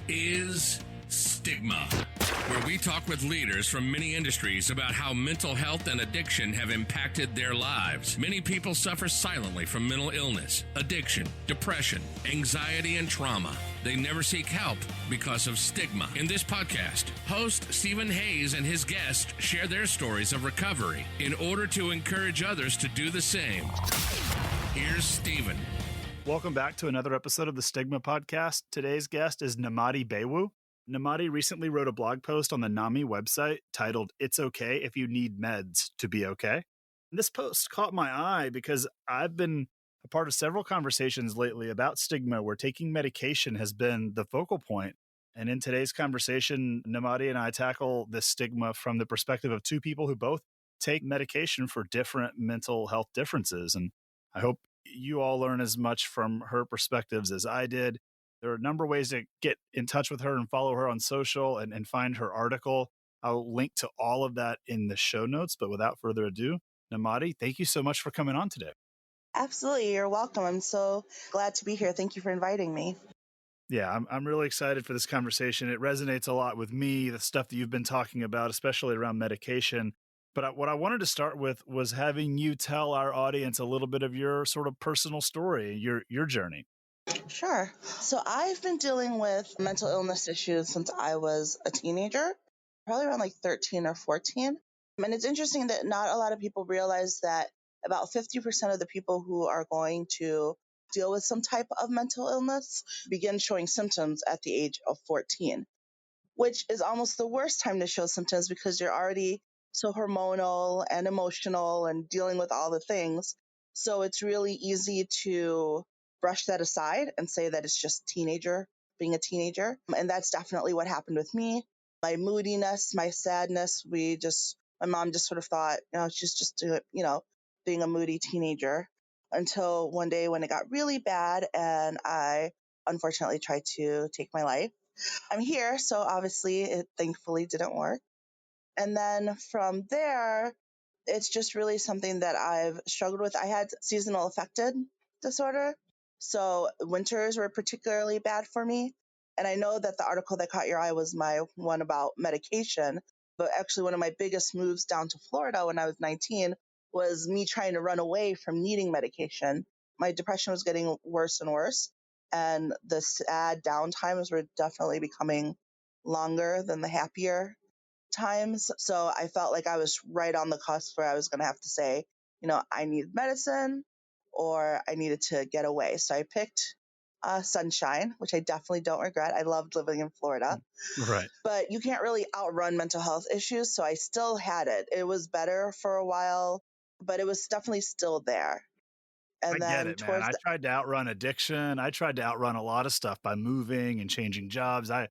is Stigma, where we talk with leaders from many industries about how mental health and addiction have impacted their lives. Many people suffer silently from mental illness, addiction, depression, anxiety, and trauma. They never seek help because of stigma. In this podcast, host Stephen Hayes and his guests share their stories of recovery in order to encourage others to do the same. Here's Stephen. Welcome back to another episode of the Stigma podcast. Today's guest is Nyemade Boiwu. Nyemade recently wrote a blog post on the NAMI website titled, "It's Okay If You Need Meds to Be Okay." And this post caught my eye because I've been a part of several conversations lately about stigma where taking medication has been the focal point. And in today's conversation, Nyemade and I tackle this stigma from the perspective of two people who both take medication for different mental health differences. And I hope you all learn as much from her perspectives as I did. There are a number of ways to get in touch with her and follow her on social and find her article. I'll link to all of that in the show notes. But without further ado, Nyemade, thank you so much for coming on today. Absolutely. You're welcome. I'm so glad to be here. Thank you for inviting me. Yeah, I'm really excited for this conversation. It resonates a lot with me, the stuff that you've been talking about, especially around medication. But what I wanted to start with was having you tell our audience a little bit of your sort of personal story, your journey. Sure. So I've been dealing with mental illness issues since I was a teenager, probably around like 13 or 14. And it's interesting that not a lot of people realize that about 50% of the people who are going to deal with some type of mental illness begin showing symptoms at the age of 14, which is almost the worst time to show symptoms because you're already so hormonal and emotional and dealing with all the things. So it's really easy to brush that aside and say that it's just being a teenager. And that's definitely what happened with me. My moodiness, my sadness, my mom just sort of thought, she's just, being a moody teenager until one day when it got really bad and I unfortunately tried to take my life. I'm here, so obviously it thankfully didn't work. And then from there, it's just really something that I've struggled with. I had seasonal affective disorder, so winters were particularly bad for me. And I know that the article that caught your eye was my one about medication, but actually one of my biggest moves down to Florida when I was 19 was me trying to run away from needing medication. My depression was getting worse and worse, and the sad downtimes were definitely becoming longer than the happier times. So I felt like I was right on the cusp where I was going to have to say, I needed medicine or I needed to get away. So I picked sunshine, which I definitely don't regret. I loved living in Florida. Right. But you can't really outrun mental health issues. So I still had it. It was better for a while, but it was definitely still there. And I get it, man. I tried to outrun addiction. I tried to outrun a lot of stuff by moving and changing jobs. I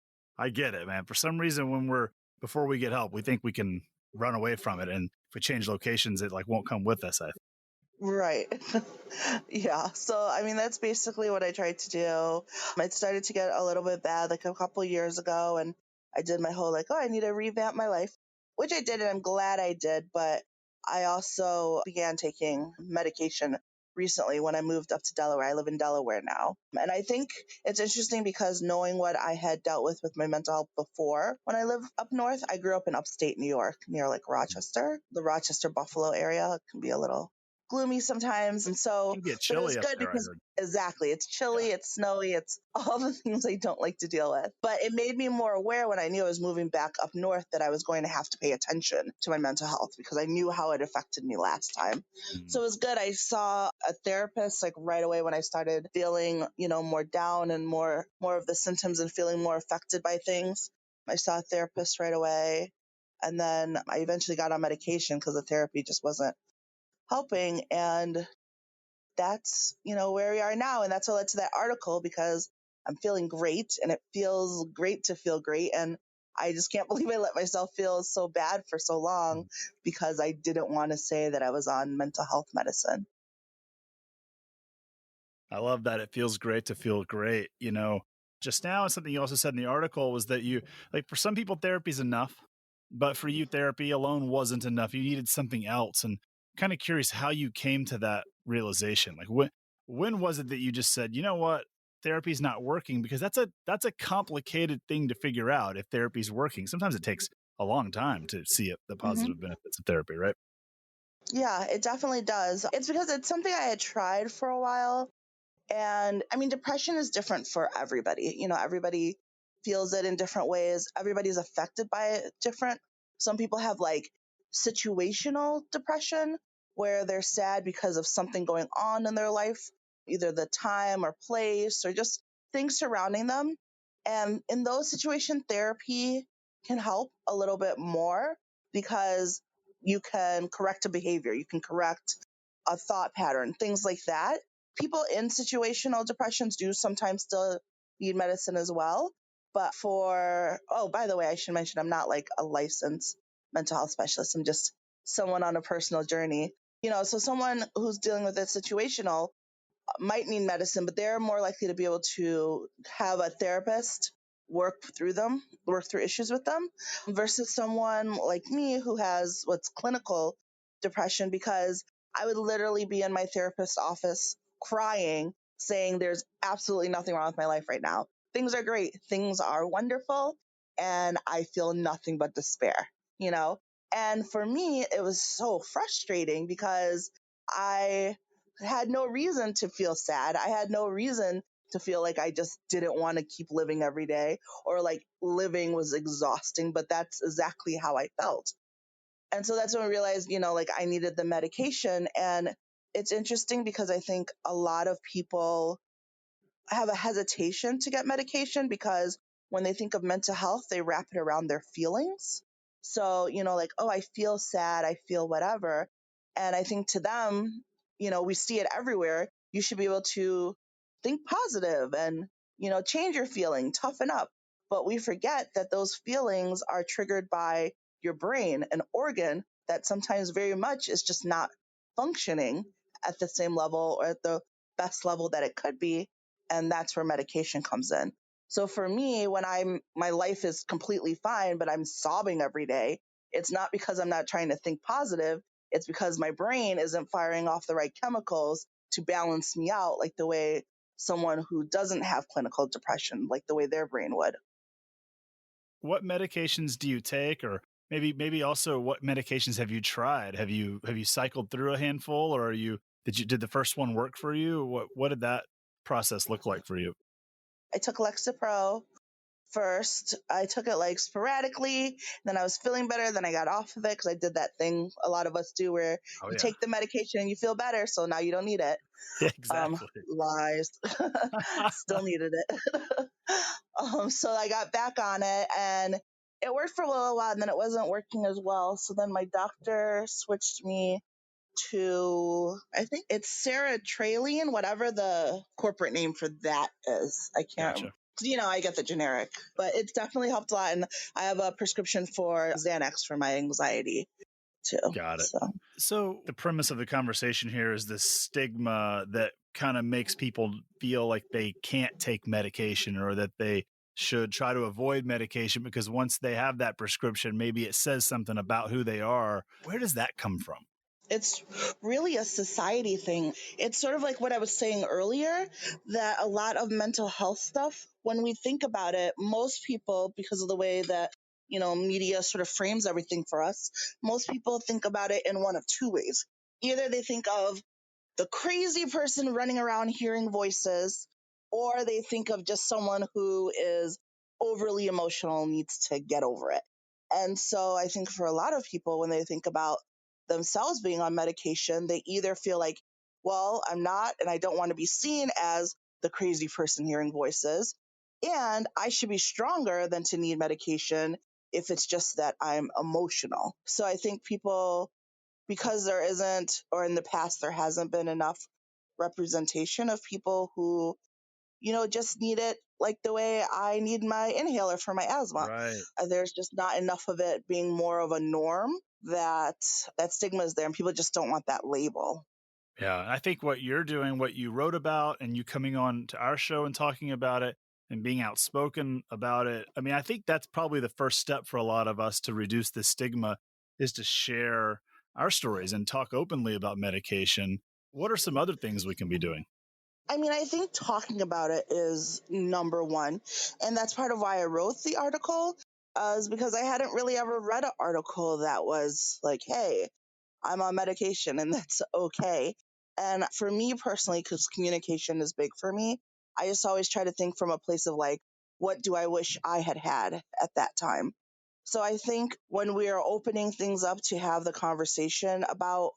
get it, man. For some reason, before we get help, we think we can run away from it. And if we change locations, it won't come with us. Right. Yeah. So, that's basically what I tried to do. It started to get a little bit bad like a couple years ago. And I did my whole I need to revamp my life, which I did. And I'm glad I did. But I also began taking medication recently when I moved up to Delaware. I live in Delaware now. And I think it's interesting because knowing what I had dealt with my mental health before when I lived up north, I grew up in upstate New York near Rochester, the Rochester Buffalo area. It can be a little gloomy sometimes. And so it can get chilly it was good because exactly, it's chilly, It's snowy, it's all the things I don't like to deal with. But it made me more aware when I knew I was moving back up north that I was going to have to pay attention to my mental health because I knew how it affected me last time. So it was good. I saw a therapist right away when I started feeling, more down and more of the symptoms and feeling more affected by things. I saw a therapist right away. And then I eventually got on medication because the therapy just wasn't helping. And that's, where we are now. And that's what led to that article because I'm feeling great and it feels great to feel great. And I just can't believe I let myself feel so bad for so long because I didn't want to say that I was on mental health medicine. I love that. It feels great to feel great. Just now, something you also said in the article was that for some people, therapy is enough, but for you, therapy alone wasn't enough. You needed something else. And kind of curious how you came to that realization. When was it that you just said, you know what, therapy's not working, because that's a complicated thing to figure out if therapy's working. Sometimes it takes a long time to see the positive benefits of therapy, right? Yeah, it definitely does. It's because it's something I had tried for a while. And I mean, depression is different for everybody. Everybody feels it in different ways. Everybody's affected by it different. Some people have like situational depression where they're sad because of something going on in their life, either the time or place or just things surrounding them. And in those situations, therapy can help a little bit more because you can correct a behavior, you can correct a thought pattern, things like that. People in situational depressions do sometimes still need medicine as well. But oh, by the way, I should mention I'm not like a licensed mental health specialist. I'm just someone on a personal journey. So someone who's dealing with it situational might need medicine, but they're more likely to be able to have a therapist work through issues with them versus someone like me who has what's clinical depression, because I would literally be in my therapist's office crying, saying there's absolutely nothing wrong with my life right now. Things are great. Things are wonderful. And I feel nothing but despair, you know? And for me, it was so frustrating because I had no reason to feel sad. I had no reason to feel like I just didn't want to keep living every day or like living was exhausting, but that's exactly how I felt. And so that's when I realized, like I needed the medication. And it's interesting because I think a lot of people have a hesitation to get medication because when they think of mental health, they wrap it around their feelings. So, like, oh, I feel sad, I feel whatever. And I think to them, we see it everywhere. You should be able to think positive and, change your feeling, toughen up. But we forget that those feelings are triggered by your brain, an organ that sometimes very much is just not functioning at the same level or at the best level that it could be, and that's where medication comes in. So for me, when my life is completely fine, but I'm sobbing every day, it's not because I'm not trying to think positive. It's because my brain isn't firing off the right chemicals to balance me out like the way someone who doesn't have clinical depression, like the way their brain would. What medications do you take, or maybe also what medications have you tried? Have you cycled through a handful, or did the first one work for you? What did that process look like for you? I took Lexapro first. I took it like sporadically. Then I was feeling better. Then I got off of it because I did that thing a lot of us do where Oh you yeah. take the medication and you feel better. So now you don't need it. Yeah, exactly. Lies. Still needed it. So I got back on it and it worked for a little while and then it wasn't working as well. So then my doctor switched me to, I think it's sertraline, whatever the corporate name for that is. I can't, Gotcha. I get the generic, but it's definitely helped a lot. And I have a prescription for Xanax for my anxiety too. Got it. So So the premise of the conversation here is this stigma that kind of makes people feel like they can't take medication, or that they should try to avoid medication because once they have that prescription, maybe it says something about who they are. Where does that come from? it's really a society thing. It's sort of like what I was saying earlier, that a lot of mental health stuff, when we think about it, most people, because of the way that, media sort of frames everything for us, most people think about it in one of two ways. Either they think of the crazy person running around hearing voices, or they think of just someone who is overly emotional and needs to get over it. And so I think for a lot of people, when they think about themselves being on medication, they either feel like, well, I'm not, and I don't want to be seen as the crazy person hearing voices. And I should be stronger than to need medication if it's just that I'm emotional. So I think people, because there isn't, or in the past, there hasn't been enough representation of people who, just need it like the way I need my inhaler for my asthma. Right. There's just not enough of it being more of a norm, that stigma is there and people just don't want that label. Yeah. I think what you're doing, what you wrote about, and you coming on to our show and talking about it and being outspoken about it. I mean, I think that's probably the first step for a lot of us to reduce the stigma, is to share our stories and talk openly about medication. What are some other things we can be doing? I mean, I think talking about it is number one. And that's part of why I wrote the article, is because I hadn't really ever read an article that was like, hey, I'm on medication and that's okay. And for me personally, because communication is big for me, I just always try to think from a place of like, what do I wish I had had at that time? So I think when we are opening things up to have the conversation about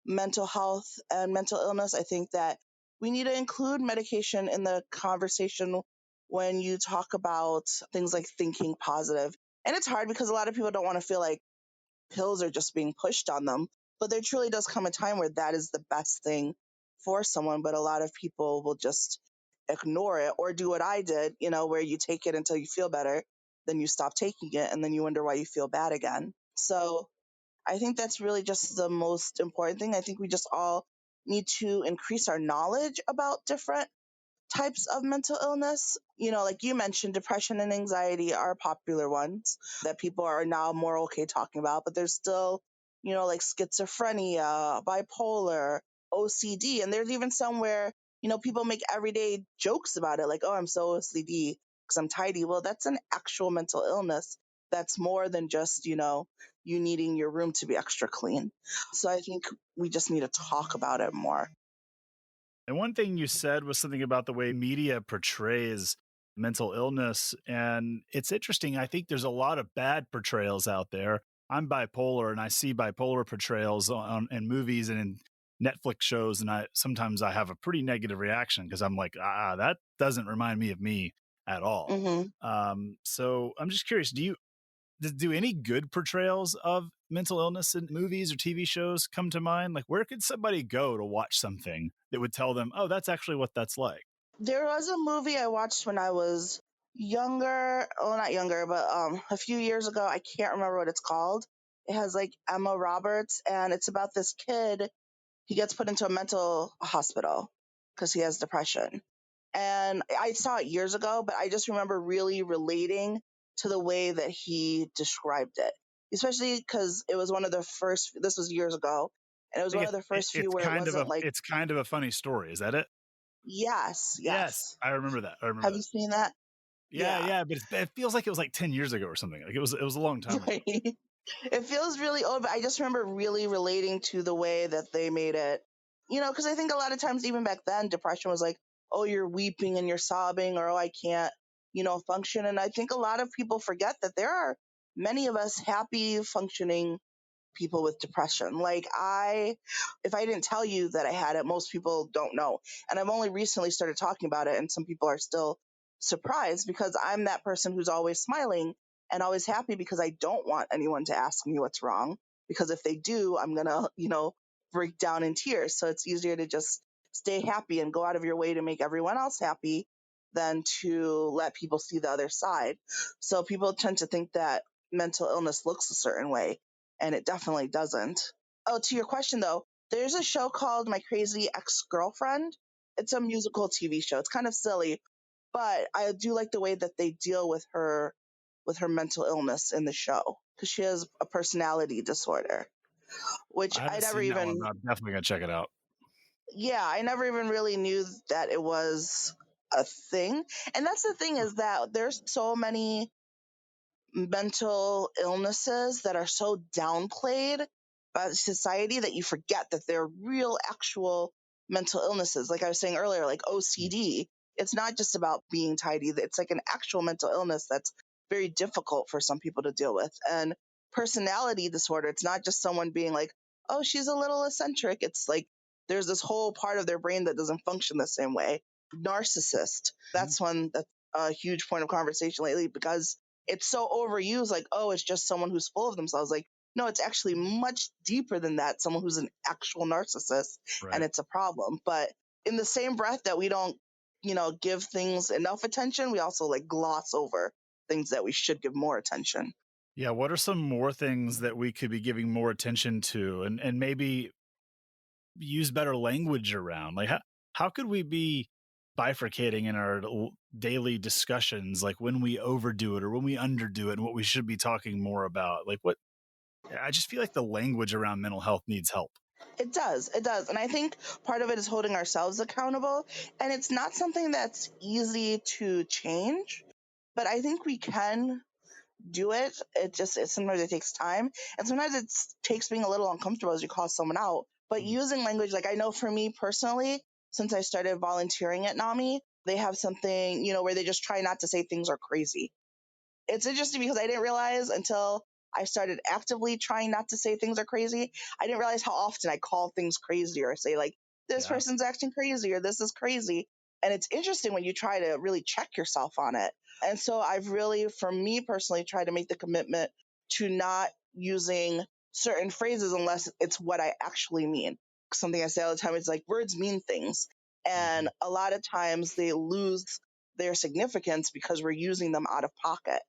mental health and mental illness, I think that we need to include medication in the conversation when you talk about things like thinking positive. And it's hard because a lot of people don't want to feel like pills are just being pushed on them. But there truly does come a time where that is the best thing for someone. But a lot of people will just ignore it or do what I did, where you take it until you feel better, then you stop taking it, and then you wonder why you feel bad again. So I think that's really just the most important thing. I think we just all need to increase our knowledge about different types of mental illness. Like you mentioned, depression and anxiety are popular ones that people are now more okay talking about, but there's still, like schizophrenia, bipolar, OCD, and there's even some where, people make everyday jokes about it, like, oh, I'm so OCD because I'm tidy. Well, that's an actual mental illness. That's more than just, you needing your room to be extra clean. So I think we just need to talk about it more. And one thing you said was something about the way media portrays mental illness. And it's interesting. I think there's a lot of bad portrayals out there. I'm bipolar and I see bipolar portrayals in movies and in Netflix shows. And sometimes I have a pretty negative reaction because I'm like, that doesn't remind me of me at all. So I'm just curious, do any good portrayals of mental illness in movies or TV shows come to mind? Like, where could somebody go to watch something that would tell them, oh, that's actually what that's like? There was a movie I watched when I was younger. Well, not younger, but a few years ago. I can't remember what it's called. It has like Emma Roberts, and it's about this kid. He gets put into a mental hospital because he has depression. And I saw it years ago, but I just remember really relating to the way that he described it, especially because it was one of the first. This was years ago, and it was I think one of the first few it's where it kind of wasn't like, it's kind of a funny story. Is that it? yes, Yes, yes. I remember that. Have you seen that? Yeah, Yeah. yeah, but it feels like it was like 10 years ago or something. Like it was a long time ago. Right. It feels really old, but I just remember really relating to the way that they made it. Because I think a lot of times, even back then, depression was like, oh, you're weeping and you're sobbing, or oh, I can't, function. And I think a lot of people forget that there are many of us happy, functioning people with depression. Like if I didn't tell you that I had it, most people don't know. And I've only recently started talking about it, and some people are still surprised because I'm that person who's always smiling and always happy because I don't want anyone to ask me what's wrong. Because if they do, I'm going to, break down in tears. So it's easier to just stay happy and go out of your way to make everyone else happy than to let people see the other side. So people tend to think that mental illness looks a certain way, and it definitely doesn't. Oh, to your question though, there's a show called My Crazy Ex-Girlfriend. It's a musical TV show. It's kind of silly, but I do like the way that they deal with her mental illness in the show because she has a personality disorder, which I I haven't never seen that one, even, but I'm definitely gonna check it out. yeah, I never even really knew that it was a thing. And that's the thing, is that there's so many mental illnesses that are so downplayed by society that you forget that they're real, actual mental illnesses. Like I was saying earlier, like OCD, it's not just about being tidy. It's like an actual mental illness that's very difficult for some people to deal with. And personality disorder, it's not just someone being like, oh, she's a little eccentric. It's like there's this whole part of their brain that doesn't function the same way. Narcissist, Mhm. that's one that's a huge point of conversation lately because it's so overused, like, oh, it's just someone who's full of themselves. Like, no, it's actually much deeper than that. Someone who's an actual narcissist, and Right. it's a problem. But in the same breath that we don't, give things enough attention, we also like gloss over things that we should give more attention. Yeah, what are some more things that we could be giving more attention to and maybe use better language around? Like how could we be bifurcating in our daily discussions, like when we overdo it or when we underdo it and what we should be talking more about? Like what I just feel like the language around mental health needs help. It does. It does. And I think part of it is holding ourselves accountable. And it's not something that's easy to change, but I think we can do it. Sometimes it takes time. And sometimes it takes being a little uncomfortable as you call someone out. But using language, like I know for me personally, since I started volunteering at NAMI, they have something, where they just try not to say things are crazy. It's interesting because I didn't realize until I started actively trying not to say things are crazy. I didn't realize how often I call things crazy or say like, this Yeah. person's acting crazy or this is crazy. And it's interesting when you try to really check yourself on it. And so I've really, for me personally, tried to make the commitment to not using certain phrases unless it's what I actually mean. Something I say all the time is like words mean things. And a lot of times they lose their significance because we're using them out of pocket.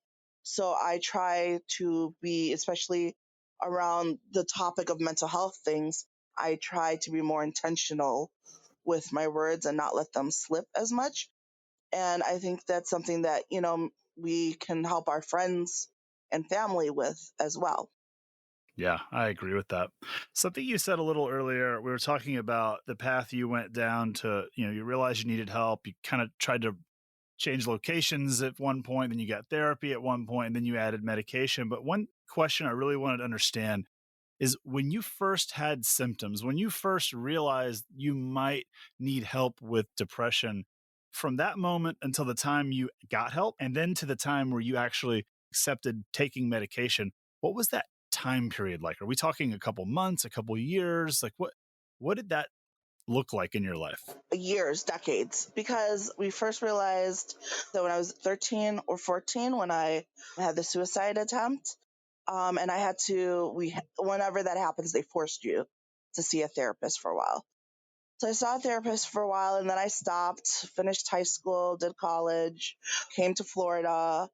So I try to be, especially around the topic of mental health things, I try to be more intentional with my words and not let them slip as much. And I think that's something that, we can help our friends and family with as well. Yeah, I agree with that. Something you said a little earlier, we were talking about the path you went down to, you realized you needed help. You kind of tried to change locations at one point, then you got therapy at one point, and then you added medication. But one question I really wanted to understand is when you first had symptoms, when you first realized you might need help with depression, from that moment until the time you got help, and then to the time where you actually accepted taking medication, what was that time period like? Are we talking a couple months, a couple years? Like what did that look like in your life? Years, decades, because we first realized that when I was 13 or 14, when I had the suicide attempt, and I had to, whenever that happens, they forced you to see a therapist for a while. So I saw a therapist for a while and then I stopped, finished high school, did college, came to Florida.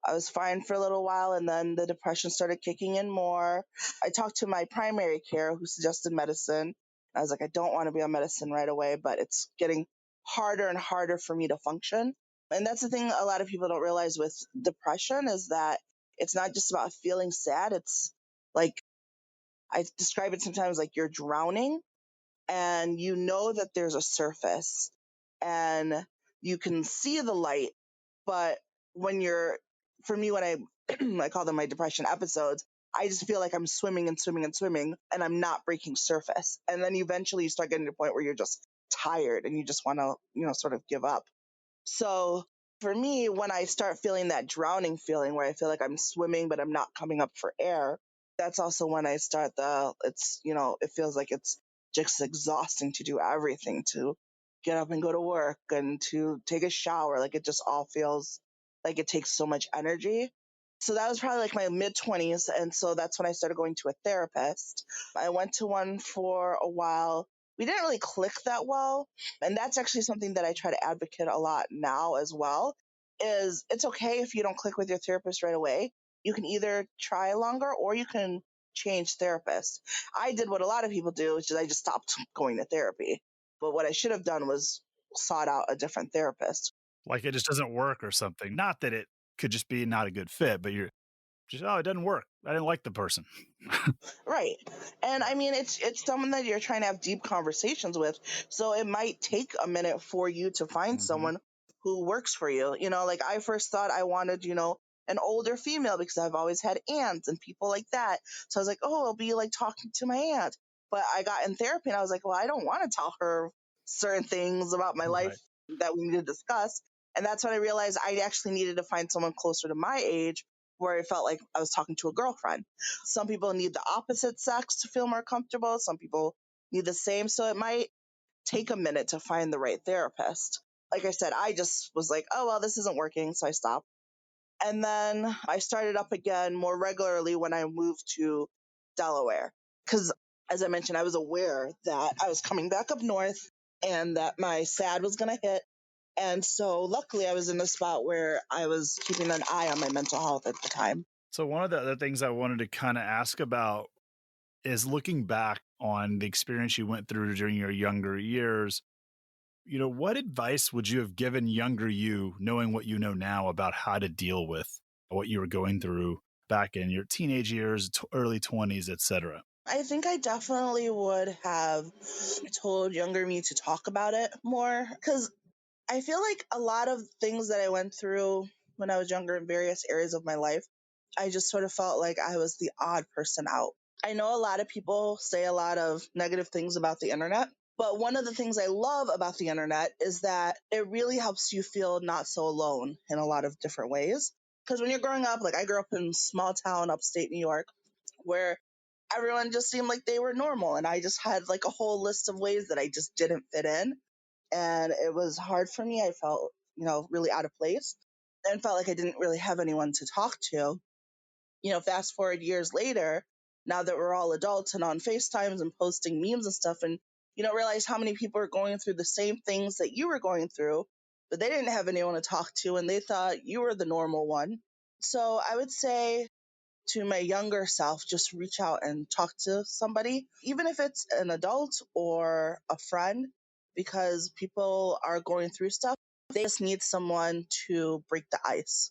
I was fine for a little while and then the depression started kicking in more. I talked to my primary care who suggested medicine. I was like, I don't want to be on medicine right away, but it's getting harder and harder for me to function. And that's the thing a lot of people don't realize with depression is that it's not just about feeling sad. It's like, I describe it sometimes like you're drowning and you know that there's a surface and you can see the light, but when you're, for me, when I I call them my depression episodes, I just feel like I'm swimming and swimming and swimming and I'm not breaking surface. And then eventually you start getting to a point where you're just tired and you just want to, sort of give up. So for me, when I start feeling that drowning feeling where I feel like I'm swimming, but I'm not coming up for air, that's also when I start it feels like it's just exhausting to do everything, to get up and go to work and to take a shower. Like it just all feels like it takes so much energy. So that was probably like my mid 20s. And so that's when I started going to a therapist. I went to one for a while. We didn't really click that well. And that's actually something that I try to advocate a lot now as well, is it's okay if you don't click with your therapist right away. You can either try longer or you can change therapists. I did what a lot of people do, which is I just stopped going to therapy. But what I should have done was sought out a different therapist. Like it just doesn't work or something. Not that it could just be not a good fit, but you're just, oh, it doesn't work. I didn't like the person. Right. And I mean, it's someone that you're trying to have deep conversations with. So it might take a minute for you to find someone who works for you. Like I first thought I wanted, an older female because I've always had aunts and people like that. So I was like, oh, I'll be like talking to my aunt. But I got in therapy and I was like, well, I don't want to tell her certain things about my life Right. that we need to discuss. And that's when I realized I actually needed to find someone closer to my age where I felt like I was talking to a girlfriend. Some people need the opposite sex to feel more comfortable. Some people need the same. So it might take a minute to find the right therapist. Like I said, I just was like, oh, well, this isn't working. So I stopped. And then I started up again more regularly when I moved to Delaware. Because as I mentioned, I was aware that I was coming back up north and that my SAD was going to hit. And so luckily I was in a spot where I was keeping an eye on my mental health at the time. So one of the other things I wanted to kind of ask about is looking back on the experience you went through during your younger years. What advice would you have given younger you, knowing what you know now about how to deal with what you were going through back in your teenage years, early 20s, etc.? I think I definitely would have told younger me to talk about it more, because I feel like a lot of things that I went through when I was younger in various areas of my life, I just sort of felt like I was the odd person out. I know a lot of people say a lot of negative things about the internet, but one of the things I love about the internet is that it really helps you feel not so alone in a lot of different ways. Because when you're growing up, like I grew up in small town upstate New York, where everyone just seemed like they were normal. And I just had like a whole list of ways that I just didn't fit in. And it was hard for me. I felt, really out of place and felt like I didn't really have anyone to talk to. Fast forward years later, now that we're all adults and on FaceTimes and posting memes and stuff, and you don't realize how many people are going through the same things that you were going through, but they didn't have anyone to talk to and they thought you were the normal one. So I would say to my younger self, just reach out and talk to somebody, even if it's an adult or a friend, because people are going through stuff. They just need someone to break the ice.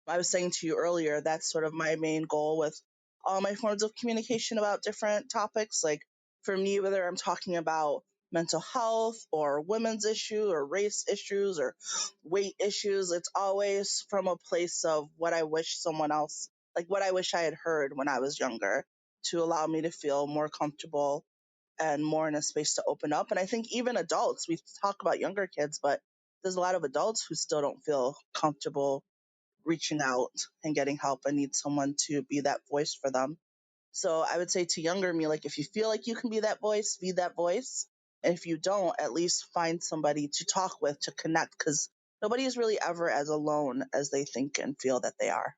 I was saying to you earlier, that's sort of my main goal with all my forms of communication about different topics. Like for me, whether I'm talking about mental health or women's issue or race issues or weight issues, it's always from a place of what I wish someone else, like what I wish I had heard when I was younger, to allow me to feel more comfortable and more in a space to open up. And I think even adults, we talk about younger kids, but there's a lot of adults who still don't feel comfortable reaching out and getting help and need someone to be that voice for them. So I would say to younger me, like if you feel like you can be that voice, be that voice. And if you don't, at least find somebody to talk with, to connect, because nobody is really ever as alone as they think and feel that they are.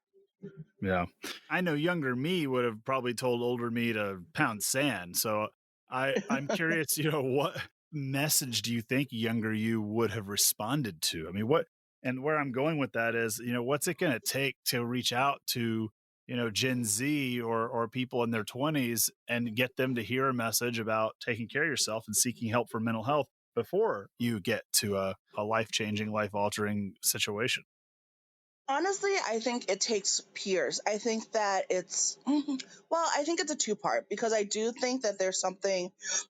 Yeah. I know younger me would have probably told older me to pound sand. So I'm curious, what message do you think younger you would have responded to? I mean, and where I'm going with that is, what's it going to take to reach out to, Gen Z or people in their 20s and get them to hear a message about taking care of yourself and seeking help for mental health before you get to a life-changing, life-altering situation? Honestly, I think it takes peers. I think that I think it's a two-part, because I do think that there's something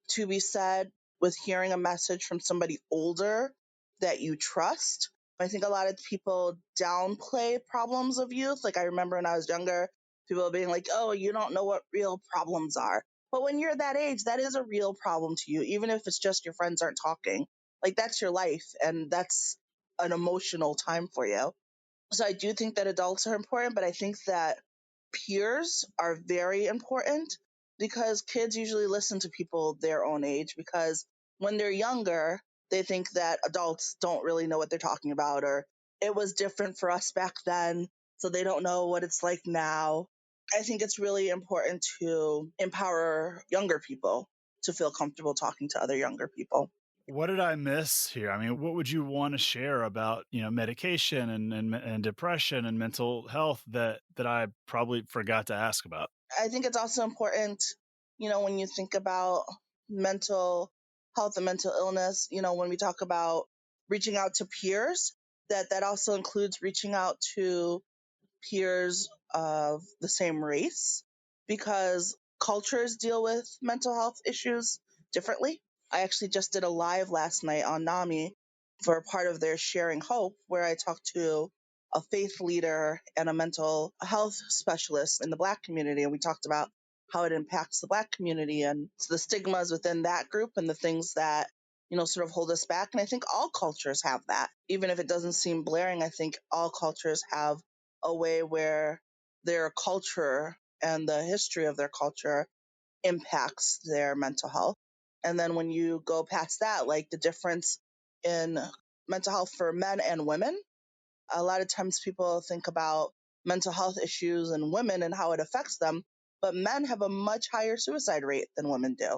to be said with hearing a message from somebody older that you trust. I think a lot of people downplay problems of youth. Like I remember when I was younger, people being like, oh, you don't know what real problems are. But when you're that age, that is a real problem to you, even if it's just your friends aren't talking. Like that's your life and that's an emotional time for you. So I do think that adults are important, but I think that peers are very important, because kids usually listen to people their own age, because when they're younger, they think that adults don't really know what they're talking about, or it was different for us back then, so they don't know what it's like now. I think it's really important to empower younger people to feel comfortable talking to other younger people. What did I miss here? I mean, what would you want to share about, medication and depression and mental health that I probably forgot to ask about? I think it's also important, when you think about mental health and mental illness, when we talk about reaching out to peers, that also includes reaching out to peers of the same race, because cultures deal with mental health issues differently. I actually just did a live last night on NAMI for a part of their Sharing Hope, where I talked to a faith leader and a mental health specialist in the Black community. And we talked about how it impacts the Black community and the stigmas within that group and the things that, sort of hold us back. And I think all cultures have that. Even if it doesn't seem blaring, I think all cultures have a way where their culture and the history of their culture impacts their mental health. And then when you go past that, like the difference in mental health for men and women, a lot of times people think about mental health issues in women and how it affects them, but men have a much higher suicide rate than women do.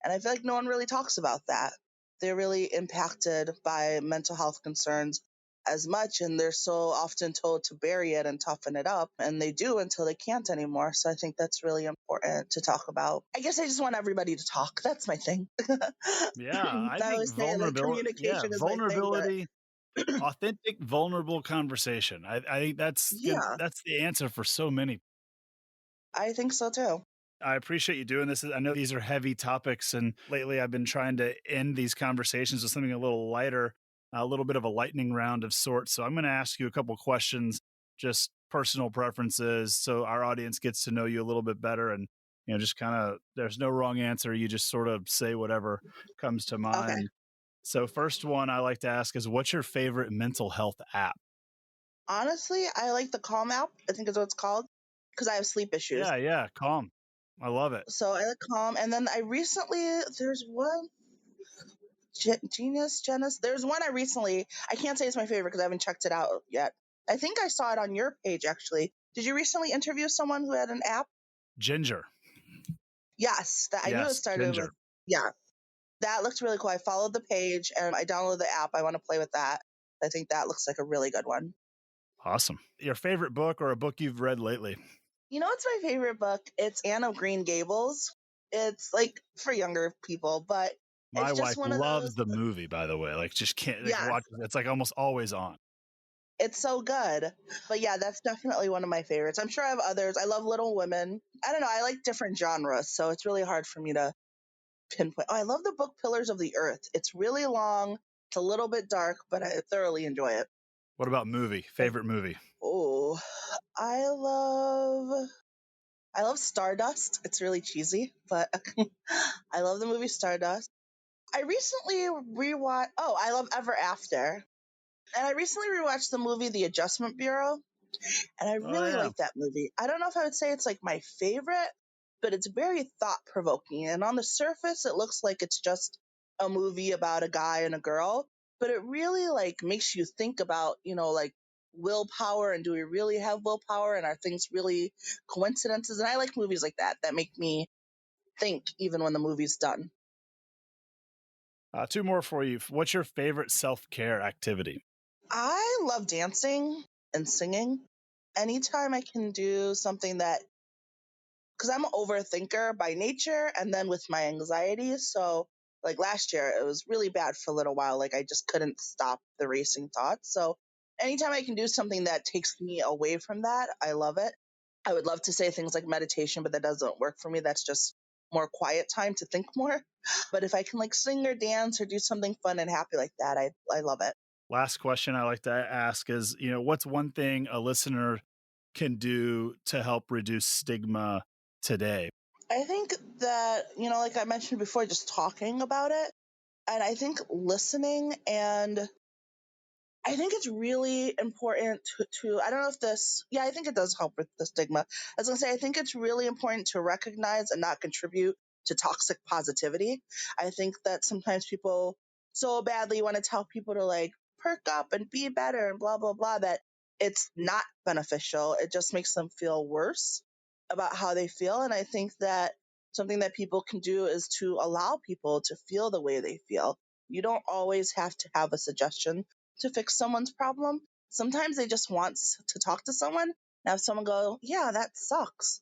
And I feel like no one really talks about that. They're really impacted by mental health concerns as much, and they're so often told to bury it and toughen it up, and they do until they can't anymore. So I think that's really important to talk about. I guess I just want everybody to talk. That's my thing. Yeah, I I think always say like communication is my thing, but vulnerability, authentic, vulnerable conversation. I think that's yeah, that's the answer for so many. I think so too. I appreciate you doing this. I know these are heavy topics, and lately I've been trying to end these conversations with something a little lighter, a little bit of a lightning round of sorts. So I'm going to ask you a couple questions, just personal preferences, so our audience gets to know you a little bit better. And, just kind of, there's no wrong answer. You just sort of say whatever comes to Okay. mind. So, first one I like to ask is, what's your favorite mental health app? Honestly, I like the Calm app. I think is what it's called because I have sleep issues. Yeah, Calm. I love it. So I like Calm. And then there's one, Genius. There's one I can't say it's my favorite because I haven't checked it out yet. I think I saw it on your page actually. Did you recently interview someone who had an app? Ginger. Yes, that I knew it Yes, started with. Ginger. Yeah, that looks really cool. I followed the page and I downloaded the app. I want to play with that. I think that looks like a really good one. Awesome. Your favorite book or a book you've read lately? You know what's my favorite book? It's Anne of Green Gables. It's like for younger people, but My it's just wife one of loves those. the movie, by the way. Like, just can't, like, Yeah, watch it. It's like almost always on. it's so good. But yeah, that's definitely one of my favorites. I'm sure I have others. I love Little Women. I don't know. I like different genres, so it's really hard for me to pinpoint. Oh, I love the book Pillars of the Earth. It's really long. It's a little bit dark, but I thoroughly enjoy it. What about movie? Favorite movie? Oh, I love Stardust. It's really cheesy, but I love the movie Stardust. I recently rewatched. Oh, I love Ever After, and I recently rewatched the movie The Adjustment Bureau, and I Oh, really yeah. like that movie. I don't know if I would say it's like my favorite, but it's very thought provoking. And on the surface, it looks like it's just a movie about a guy and a girl, but it really like makes you think about, like willpower and do we really have willpower and are things really coincidences? And I like movies like that make me think even when the movie's done. Two more for you. What's your favorite self-care activity? I love dancing and singing. Anytime I can do something that, because I'm an overthinker by nature and then with my anxiety. So, like last year, it was really bad for a little while. Like, I just couldn't stop the racing thoughts. So, anytime I can do something that takes me away from that, I love it. I would love to say things like meditation, but that doesn't work for me. That's just more quiet time to think more. But if I can like sing or dance or do something fun and happy like that, I love it. Last question I like to ask is, what's one thing a listener can do to help reduce stigma today? I think that, like I mentioned before, just talking about it. And I think listening, and I think it's really important I don't know if I think it does help with the stigma. I was going to say, I think it's really important to recognize and not contribute to toxic positivity. I think that sometimes people so badly want to tell people to like perk up and be better and blah, blah, blah, that it's not beneficial. It just makes them feel worse about how they feel. And I think that something that people can do is to allow people to feel the way they feel. You don't always have to have a suggestion to fix someone's problem. Sometimes they just want to talk to someone and have someone go, yeah, that sucks.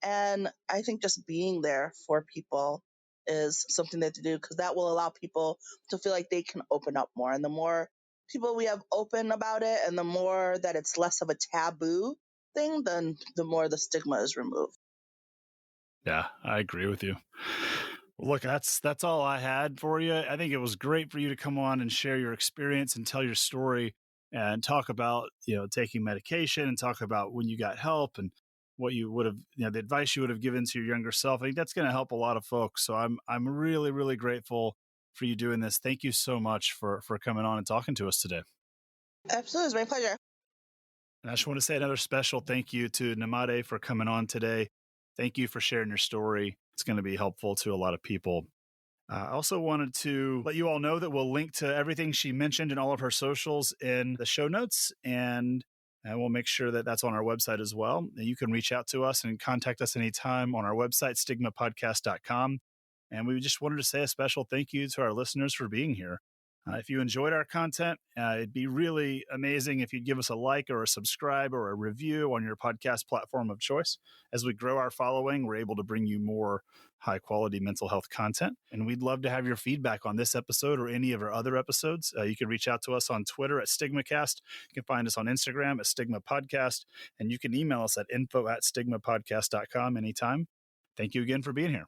And I think just being there for people is something that to do because that will allow people to feel like they can open up more. And the more people we have open about it and the more that it's less of a taboo thing, then the more the stigma is removed. Yeah, I agree with you. Well, look, that's all I had for you. I think it was great for you to come on and share your experience and tell your story and talk about, taking medication and talk about when you got help and what you would have, the advice you would have given to your younger self. I think that's going to help a lot of folks. So I'm really, really grateful for you doing this. Thank you so much for coming on and talking to us today. Absolutely. It's my pleasure. And I just want to say another special thank you to Nyemade for coming on today. Thank you for sharing your story. It's going to be helpful to a lot of people. I also wanted to let you all know that we'll link to everything she mentioned in all of her socials in the show notes, and we'll make sure that that's on our website as well. And you can reach out to us and contact us anytime on our website, stigmapodcast.com. And we just wanted to say a special thank you to our listeners for being here. If you enjoyed our content, it'd be really amazing if you'd give us a like or a subscribe or a review on your podcast platform of choice. As we grow our following, we're able to bring you more high quality mental health content. And we'd love to have your feedback on this episode or any of our other episodes. You can reach out to us on Twitter at StigmaCast. You can find us on Instagram at Stigma Podcast. And you can email us at info@stigmapodcast.com anytime. Thank you again for being here.